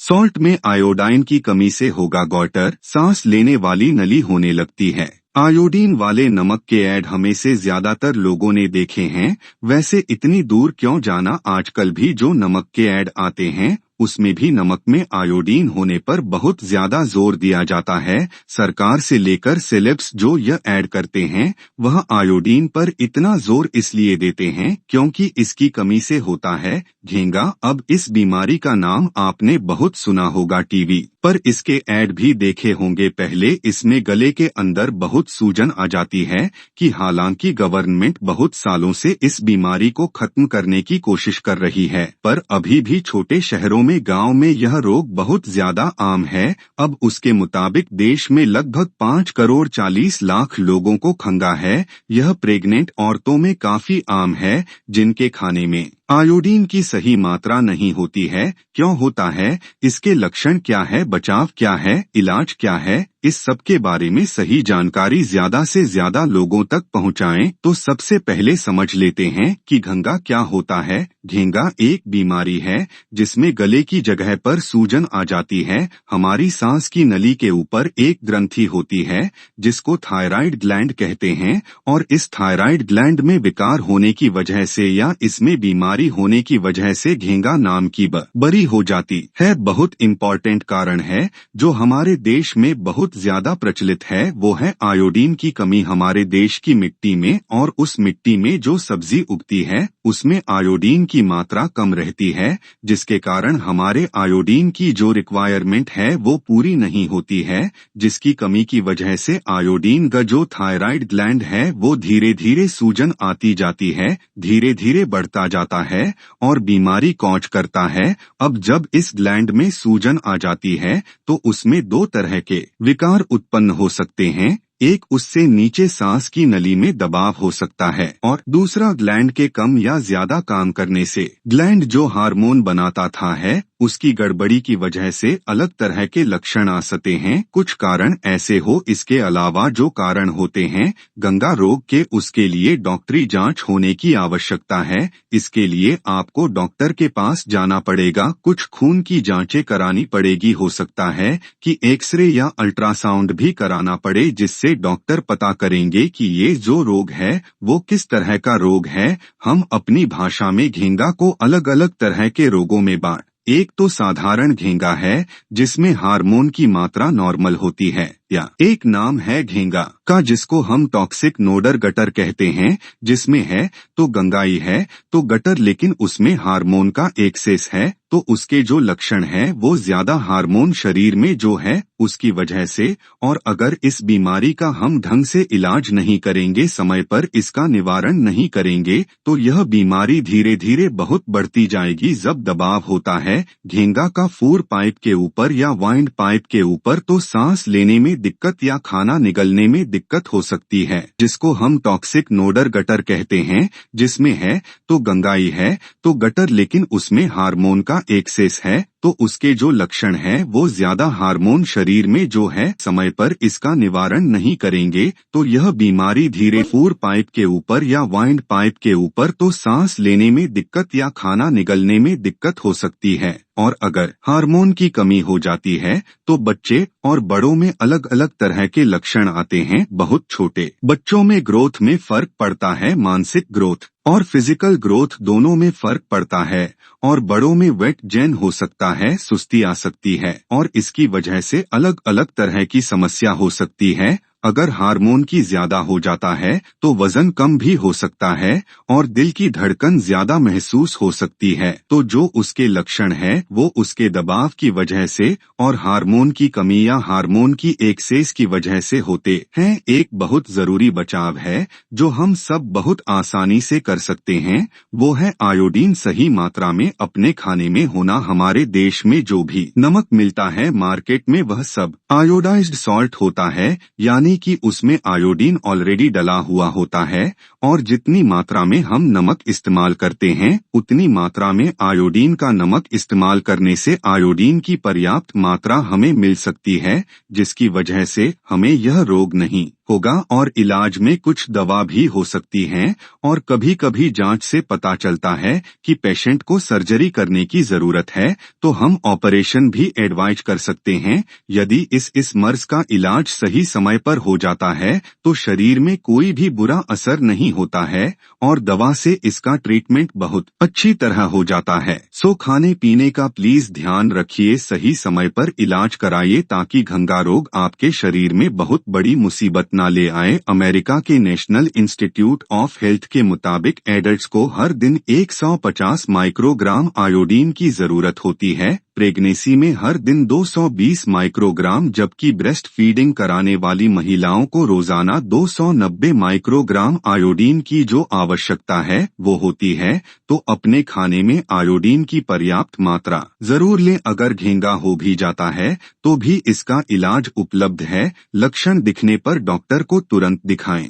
Salt में iodine की कमी से होगा गॉइटर, सांस लेने वाली नली होने लगती है। आयोडीन वाले नमक के ऐड हमें से ज्यादातर लोगों ने देखे हैं। वैसे इतनी दूर क्यों जाना, आजकल भी जो नमक के ऐड आते हैं उसमें भी नमक में आयोडीन होने पर बहुत ज्यादा जोर दिया जाता है। सरकार से लेकर सेलेब्स जो यह ऐड करते हैं वह आयोडीन पर इतना जोर इसलिए देते हैं क्योंकि इसकी कमी से होता है घेंगा। अब इस बीमारी का नाम आपने बहुत सुना होगा टीवी पर, इसके ऐड भी देखे होंगे पहले। इसमें गले के अंदर बहुत सूजन आ जाती है कि हालांकि गवर्नमेंट बहुत सालों से इस बीमारी को खत्म करने की कोशिश कर रही है, पर अभी भी छोटे शहरों में, गांव में यह रोग बहुत ज्यादा आम है। अब उसके मुताबिक देश में लगभग 5,40,00,000 लोगों को खंगा है। यह प्रेग्नेंट औरतों में काफी आम है जिनके खाने में आयोडीन की सही मात्रा नहीं होती है। क्यों होता है, इसके लक्षण क्या है, बचाव क्या है, इलाज क्या है, इस सब के बारे में सही जानकारी ज्यादा से ज्यादा लोगों तक पहुंचाएं। तो सबसे पहले समझ लेते हैं कि घंगा क्या होता है। घेंगा एक बीमारी है जिसमें गले की जगह पर सूजन आ जाती है। हमारी सांस की नली के ऊपर एक ग्रंथि होती है जिसको थायराइड ग्लैंड कहते हैं, और इस थायराइड ग्लैंड में विकार होने की वजह से या इसमें बीमारी होने की वजह से घेंगा नाम की बरी हो जाती है। बहुत इम्पोर्टेंट कारण है जो हमारे देश में बहुत ज्यादा प्रचलित है, वो है आयोडीन की कमी। हमारे देश की मिट्टी में और उस मिट्टी में जो सब्जी उगती है उसमें आयोडीन की मात्रा कम रहती है, जिसके कारण हमारे आयोडीन की जो रिक्वायरमेंट है वो पूरी नहीं होती है, जिसकी कमी की वजह से आयोडीन का जो थायराइड ग्लैंड है वो धीरे धीरे सूजन आती जाती है, धीरे धीरे बढ़ता जाता है और बीमारी कॉज करता है। अब जब इस ग्लैंड में सूजन आ जाती है तो उसमें दो तरह के विकार उत्पन्न हो सकते हैं। एक, उससे नीचे सांस की नली में दबाव हो सकता है, और दूसरा ग्लैंड के कम या ज्यादा काम करने से। ग्लैंड जो हार्मोन बनाता था है उसकी गड़बड़ी की वजह से अलग तरह के लक्षण आ सकते हैं। कुछ कारण ऐसे हो, इसके अलावा जो कारण होते हैं गंगा रोग के, उसके लिए डॉक्टरी जांच होने की आवश्यकता है। इसके लिए आपको डॉक्टर के पास जाना पड़ेगा, कुछ खून की जांचें करानी पड़ेगी, हो सकता है कि एक्सरे या अल्ट्रासाउंड भी कराना पड़े, जिससे डॉक्टर पता करेंगे कि ये जो रोग है वो किस तरह का रोग है। हम अपनी भाषा में घेंगा को अलग अलग तरह के रोगों में बांट, एक तो साधारण घेंगा है जिसमें हार्मोन की मात्रा नॉर्मल होती है, या एक नाम है घेंगा का जिसको हम टॉक्सिक नोडर गटर कहते हैं, जिसमें है तो गंगाई है तो गटर, लेकिन उसमें हार्मोन का एक्सेस है, तो उसके जो लक्षण है वो ज्यादा हार्मोन शरीर में जो है उसकी वजह से। और अगर इस बीमारी का हम ढंग से इलाज नहीं करेंगे, समय पर इसका निवारण नहीं करेंगे, तो यह बीमारी धीरे धीरे बहुत बढ़ती जाएगी। जब दबाव होता है घेंगा का फूर पाइप के ऊपर या वाइंड पाइप के ऊपर, तो सांस लेने में दिक्कत या खाना निगलने में दिक्कत हो सकती है, जिसको हम टॉक्सिक नोडर गटर कहते हैं। जिसमें है तो गंगाई है तो गटर, लेकिन उसमें हार्मोन का एक्सेस है, तो उसके जो लक्षण हैं वो ज्यादा हार्मोन शरीर में जो है, समय पर इसका निवारण नहीं करेंगे तो यह बीमारी धीरे फूर पाइप के ऊपर या वाइंड पाइप के ऊपर, तो सांस लेने में दिक्कत या खाना निगलने में दिक्कत हो सकती है। और अगर हार्मोन की कमी हो जाती है तो बच्चे और बड़ों में अलग अलग तरह के लक्षण आते हैं। बहुत छोटे बच्चों में ग्रोथ में फर्क पड़ता है, मानसिक ग्रोथ और फिजिकल ग्रोथ दोनों में फर्क पड़ता है, और बड़ों में वेट जेन हो सकता है, सुस्ती आ सकती है, और इसकी वजह से अलग अलग तरह की समस्या हो सकती है। अगर हार्मोन की ज्यादा हो जाता है तो वजन कम भी हो सकता है और दिल की धड़कन ज्यादा महसूस हो सकती है। तो जो उसके लक्षण है वो उसके दबाव की वजह से और हार्मोन की कमी या हार्मोन की एक्सेस की वजह से होते हैं। एक बहुत जरूरी बचाव है जो हम सब बहुत आसानी से कर सकते हैं, वो है आयोडीन सही मात्रा में अपने खाने में होना। हमारे देश में जो भी नमक मिलता है मार्केट में वह सब आयोडाइज्ड सॉल्ट होता है, यानी यानी कि उसमें आयोडीन ऑलरेडी डला हुआ होता है, और जितनी मात्रा में हम नमक इस्तेमाल करते हैं उतनी मात्रा में आयोडीन का नमक इस्तेमाल करने से आयोडीन की पर्याप्त मात्रा हमें मिल सकती है, जिसकी वजह से हमें यह रोग नहीं होगा। और इलाज में कुछ दवा भी हो सकती हैं, और कभी कभी जांच से पता चलता है कि पेशेंट को सर्जरी करने की जरूरत है, तो हम ऑपरेशन भी एडवाइज कर सकते हैं। यदि इस मर्ज का इलाज सही समय पर हो जाता है तो शरीर में कोई भी बुरा असर नहीं होता है, और दवा से इसका ट्रीटमेंट बहुत अच्छी तरह हो जाता है। सो खाने पीने का प्लीज ध्यान रखिए, सही समय पर इलाज कराइए ताकि घंघा रोग आपके शरीर में बहुत बड़ी मुसीबत न ले आए। अमेरिका के नेशनल इंस्टीट्यूट ऑफ हेल्थ के मुताबिक एडल्ट्स को हर दिन 150 माइक्रोग्राम आयोडीन की जरूरत होती है, प्रेगनेंसी में हर दिन 220 माइक्रोग्राम, जबकि ब्रेस्ट फीडिंग कराने वाली महिलाओं को रोजाना 290 माइक्रोग्राम आयोडीन की जो आवश्यकता है वो होती है। तो अपने खाने में आयोडीन की पर्याप्त मात्रा जरूर लें। अगर घेंगा हो भी जाता है तो भी इसका इलाज उपलब्ध है। लक्षण दिखने पर डॉक्टर को तुरंत दिखाएं।